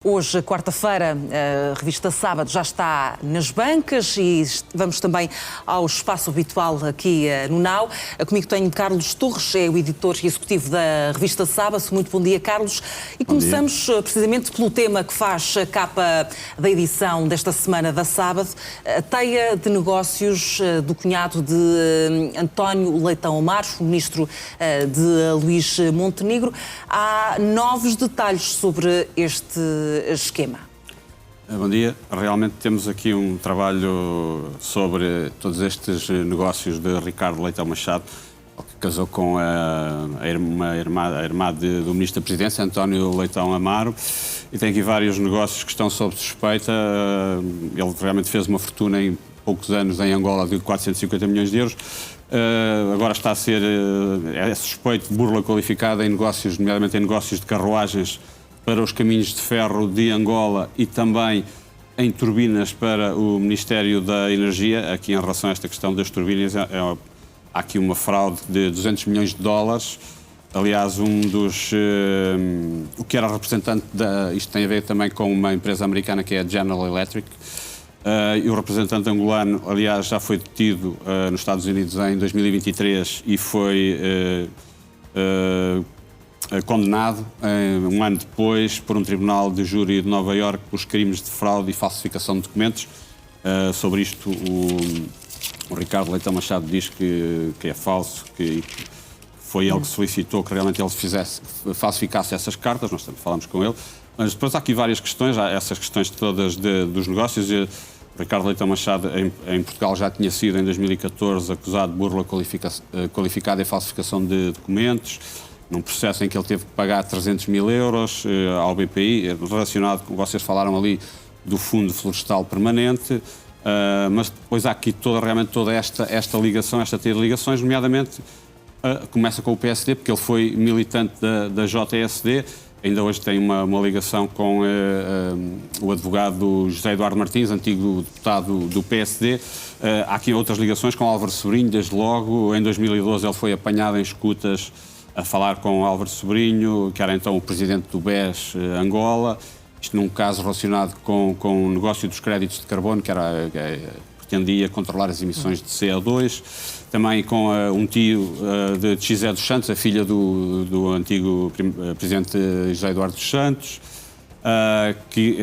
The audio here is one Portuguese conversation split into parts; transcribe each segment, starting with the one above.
Hoje, quarta-feira, a revista Sábado já está nas bancas e vamos também ao espaço habitual aqui no NAU. Comigo tenho Carlos Torres, é o editor executivo da revista Sábado. Muito bom dia, Carlos. E começamos precisamente pelo tema que faz a capa da edição desta semana da Sábado, a teia de negócios do cunhado de António Leitão Amaro, o ministro de Luís Montenegro. Há novos detalhes sobre este esquema. Bom dia. Realmente temos aqui um trabalho sobre todos estes negócios de Ricardo Leitão Machado, que casou com a irmã do Ministro da Presidência, António Leitão Amaro, e tem aqui vários negócios que estão sob suspeita. Ele realmente fez uma fortuna em poucos anos em Angola de 450 milhões de euros. Agora está a ser é suspeito de burla qualificada em negócios, nomeadamente em negócios de carruagens para os caminhos de ferro de Angola e também em turbinas para o Ministério da Energia. Aqui, em relação a esta questão das turbinas, há aqui uma fraude de 200 milhões de dólares. Aliás, o que era representante isto tem a ver também com uma empresa americana que é a General Electric, e o representante angolano, aliás, já foi detido nos Estados Unidos em 2023 e foi condenado um ano depois por um tribunal de júri de Nova Iorque por crimes de fraude e falsificação de documentos. Sobre isto, o Ricardo Leitão Machado diz que é falso, que foi ele que solicitou que realmente ele falsificasse essas cartas. Nós também falamos com ele. Mas depois há aqui várias questões, há essas questões todas dos negócios. O Ricardo Leitão Machado em Portugal já tinha sido em 2014 acusado de burla qualificada e falsificação de documentos, num processo em que ele teve que pagar 300 mil euros ao BPI, relacionado com, vocês falaram ali, do Fundo Florestal Permanente, mas depois há aqui realmente toda esta ligação, esta teia de ligações, nomeadamente começa com o PSD, porque ele foi militante da JSD, ainda hoje tem uma ligação com o advogado José Eduardo Martins, antigo deputado do PSD. Há aqui outras ligações com Álvaro Sobrinho, desde logo. Em 2012 ele foi apanhado em escutas a falar com Álvaro Sobrinho, que era então o presidente do BES Angola, isto num caso relacionado com o negócio dos créditos de carbono, que pretendia controlar as emissões de CO2, também com um tio de José dos Santos, a filha do antigo presidente José Eduardo dos Santos, que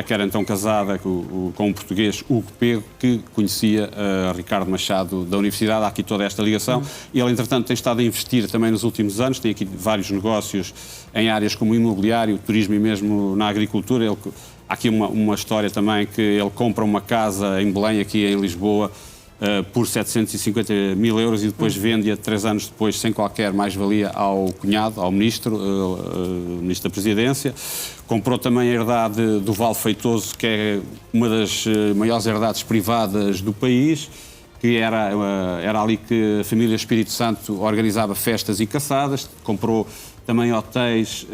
era então casada com um português, Hugo Pego, que conhecia Ricardo Machado da Universidade. Há aqui toda esta ligação. E ele, entretanto, tem estado a investir também nos últimos anos, tem aqui vários negócios em áreas como imobiliário, turismo e mesmo na agricultura. Há aqui uma história também que ele compra uma casa em Belém, aqui em Lisboa, por 750 mil euros e depois vende-a 3 anos depois sem qualquer mais-valia ao cunhado, ao ministro da Presidência. Comprou também a herdade do Val Feitoso, que é uma das maiores herdades privadas do país, que era ali que a família Espírito Santo organizava festas e caçadas. Comprou também hotéis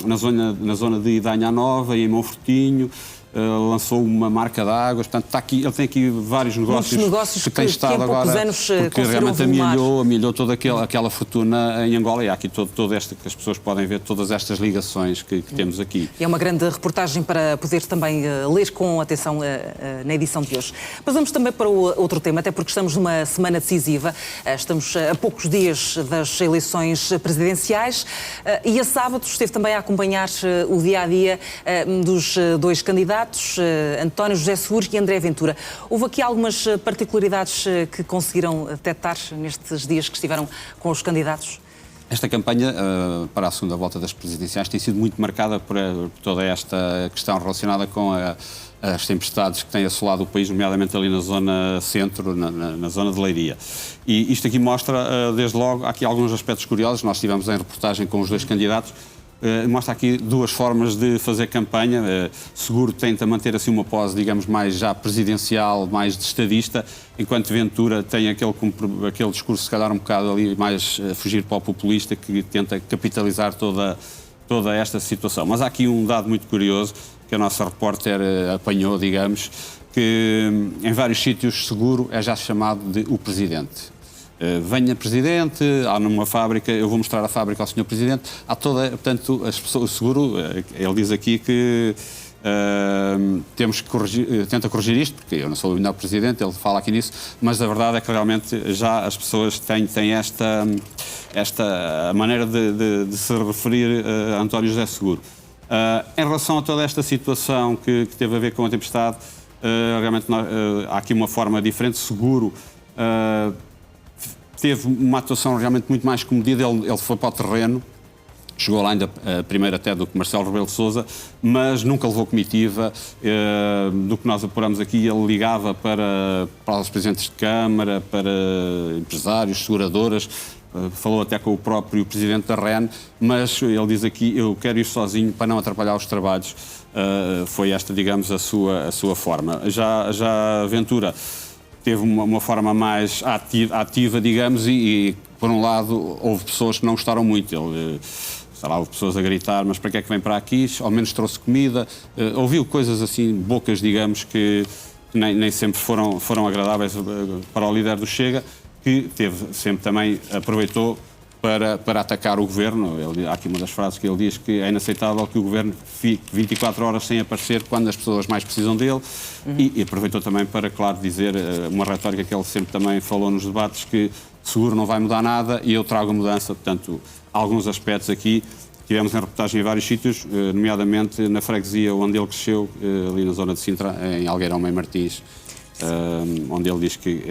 na zona de Idanha Nova e em Monfortinho. Lançou uma marca de águas, portanto ele tem aqui vários negócios que tem estado agora, porque realmente amelhou toda aquela fortuna em Angola, e há aqui toda esta, que as pessoas podem ver todas estas ligações que temos aqui. É uma grande reportagem para poder também ler com atenção na edição de hoje. Passamos também para o outro tema, até porque estamos numa semana decisiva, estamos a poucos dias das eleições presidenciais, e a Sábado esteve também a acompanhar o dia-a-dia dos dois candidatos, António José Seguro e André Ventura. Houve aqui algumas particularidades que conseguiram detectar nestes dias que estiveram com os candidatos? Esta campanha para a segunda volta das presidenciais tem sido muito marcada por toda esta questão relacionada com as tempestades que têm assolado o país, nomeadamente ali na zona centro, na zona de Leiria. E isto aqui mostra, desde logo, há aqui alguns aspectos curiosos. Nós estivemos em reportagem com os dois candidatos. Mostra aqui duas formas de fazer campanha. Seguro tenta manter assim uma pose, digamos, mais já presidencial, mais de estadista, enquanto Ventura tem aquele discurso, se calhar um bocado ali mais fugir para o populista, que tenta capitalizar toda esta situação. Mas há aqui um dado muito curioso que a nossa repórter apanhou, digamos, que em vários sítios Seguro é já chamado de o presidente. venha Presidente, há numa fábrica, eu vou mostrar a fábrica ao Sr. Presidente, há toda, portanto, as pessoas, o seguro, ele diz aqui que temos que corrigir, tenta corrigir isto, porque eu não sou o melhor Presidente, ele fala aqui nisso, mas a verdade é que realmente já as pessoas têm esta maneira de se referir a António José Seguro. Em relação a toda esta situação que teve a ver com a tempestade, realmente há aqui uma forma diferente. Seguro teve uma atuação realmente muito mais comedida. Ele foi para o terreno, chegou lá ainda primeiro até do que Marcelo Rebelo de Sousa, mas nunca levou comitiva. Do que nós apuramos aqui, ele ligava para os presidentes de Câmara, para empresários, seguradoras, falou até com o próprio presidente da REN, mas ele diz aqui, eu quero ir sozinho para não atrapalhar os trabalhos. Foi esta, digamos, a sua forma. Já Ventura teve uma forma mais ativa, digamos, e por um lado houve pessoas que não gostaram muito. Houve pessoas a gritar, mas para que é que vem para aqui? Ao menos trouxe comida. Ouviu coisas assim, bocas, digamos, que nem sempre foram agradáveis para o líder do Chega, que sempre também aproveitou para atacar o governo. Há aqui uma das frases que ele diz que é inaceitável que o governo fique 24 horas sem aparecer quando as pessoas mais precisam dele. E aproveitou também para, claro, dizer uma retórica que ele sempre também falou nos debates, que seguro não vai mudar nada e eu trago a mudança. Portanto, alguns aspectos aqui tivemos em reportagem em vários sítios, nomeadamente na freguesia onde ele cresceu, ali na zona de Sintra, em Algueirão Mãe Martins, onde ele diz que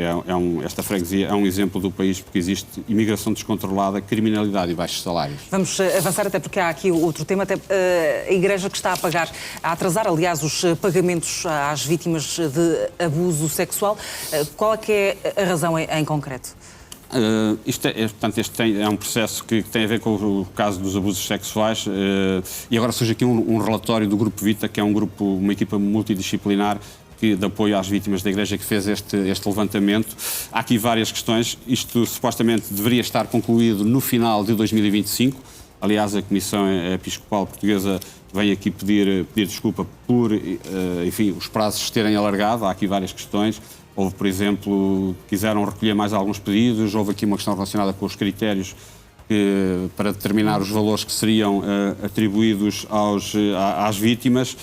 esta freguesia é um exemplo do país porque existe imigração descontrolada, criminalidade e baixos salários. Vamos avançar, até porque há aqui outro tema, até a Igreja que está a atrasar, aliás, os pagamentos às vítimas de abuso sexual. Qual é que é a razão em concreto? Portanto, este é um processo que tem a ver com o caso dos abusos sexuais, e agora surge aqui um relatório do Grupo Vita, que é uma equipa multidisciplinar de apoio às vítimas da Igreja, que fez este levantamento. Há aqui várias questões. Isto supostamente deveria estar concluído no final de 2025. Aliás, a Comissão Episcopal Portuguesa vem aqui pedir desculpa por, enfim, os prazos terem alargado. Há aqui várias questões. Houve, por exemplo, quiseram recolher mais alguns pedidos. Houve aqui uma questão relacionada com os critérios para determinar os valores que seriam atribuídos às vítimas.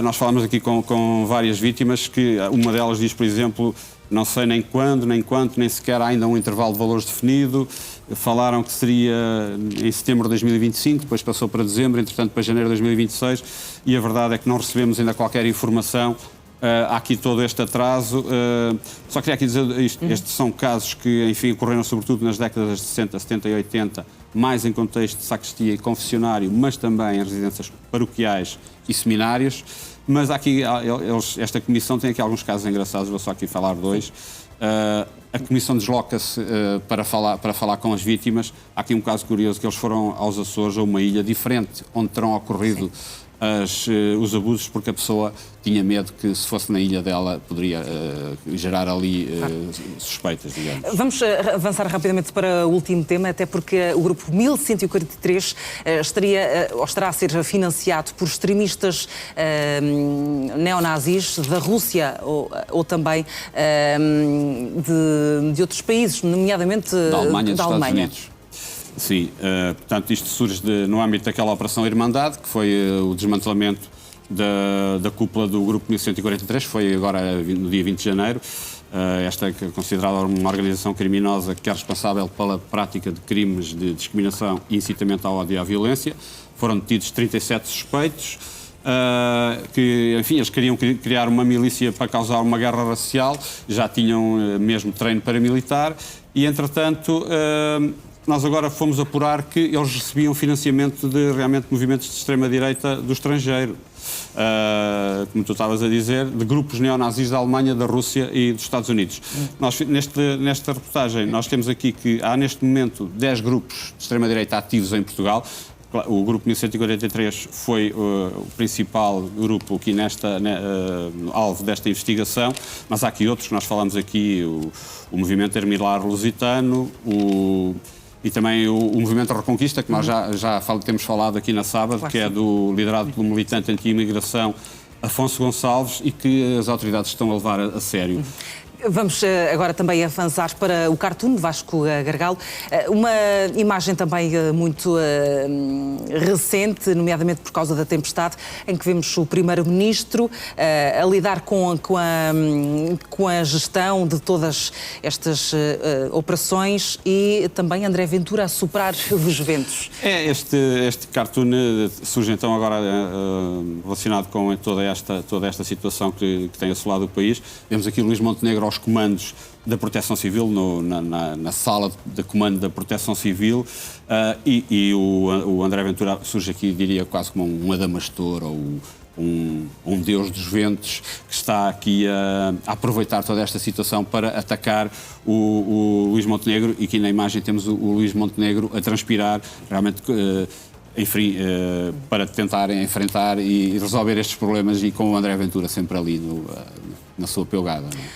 Nós falamos aqui com várias vítimas, que uma delas diz, por exemplo, não sei nem quando, nem quanto, nem sequer há ainda um intervalo de valores definido. Falaram que seria em setembro de 2025, depois passou para dezembro, entretanto para janeiro de 2026, e a verdade é que não recebemos ainda qualquer informação. Há aqui todo este atraso. Só queria aqui dizer isto. Estes são casos que, enfim, ocorreram sobretudo nas décadas de 60, 70 e 80, mais em contexto de sacristia e confessionário, mas também em residências paroquiais e seminários. Mas aqui, esta comissão tem aqui alguns casos engraçados, vou só aqui falar dois. A comissão desloca-se para falar com as vítimas. Há aqui um caso curioso, que eles foram aos Açores, a uma ilha diferente, onde terão ocorrido os abusos, porque a pessoa tinha medo que, se fosse na ilha dela, poderia gerar ali suspeitas, digamos. Vamos avançar rapidamente para o último tema, até porque o grupo 1143 estará a ser financiado por extremistas neonazis da Rússia ou também de outros países, nomeadamente da Alemanha e dos Estados Unidos. Sim, portanto, isto surge no âmbito daquela Operação Irmandade, que foi o desmantelamento da cúpula do Grupo 1143, foi agora no dia 20 de janeiro. Esta é considerada uma organização criminosa que é responsável pela prática de crimes de discriminação e incitamento ao ódio e à violência. Foram detidos 37 suspeitos, que, enfim, eles queriam criar uma milícia para causar uma guerra racial, já tinham mesmo treino paramilitar e, entretanto, nós agora fomos apurar que eles recebiam financiamento de realmente movimentos de extrema-direita do estrangeiro. Como tu estavas a dizer, de grupos neonazis da Alemanha, da Rússia e dos Estados Unidos. Nós, nesta reportagem, nós temos aqui que há neste momento 10 grupos de extrema-direita ativos em Portugal. O grupo 1143 foi o principal grupo aqui alvo desta investigação, mas há aqui outros que nós falamos aqui, o movimento Ermilar Lusitano, e também o Movimento Reconquista, que nós já temos falado aqui na sábado, que é liderado pelo militante anti-imigração Afonso Gonçalves, e que as autoridades estão a levar a sério. Vamos agora também avançar para o cartoon de Vasco Gargalo. Uma imagem também muito recente, nomeadamente por causa da tempestade, em que vemos o Primeiro-Ministro a lidar com a gestão de todas estas operações e também André Ventura a superar os ventos. Este cartoon surge então agora relacionado com toda esta situação que tem assolado o país. Vemos aqui Luís Montenegro aos comandos da Proteção Civil, na sala de comando da Proteção Civil, e o André Ventura surge aqui, diria, quase como um Adamastor ou um deus dos ventos, que está aqui a aproveitar toda esta situação para atacar o Luís Montenegro, e aqui na imagem temos o Luís Montenegro a transpirar, realmente... enfim, para tentar enfrentar e resolver estes problemas, e com o André Ventura sempre ali na sua pelgada. Não é?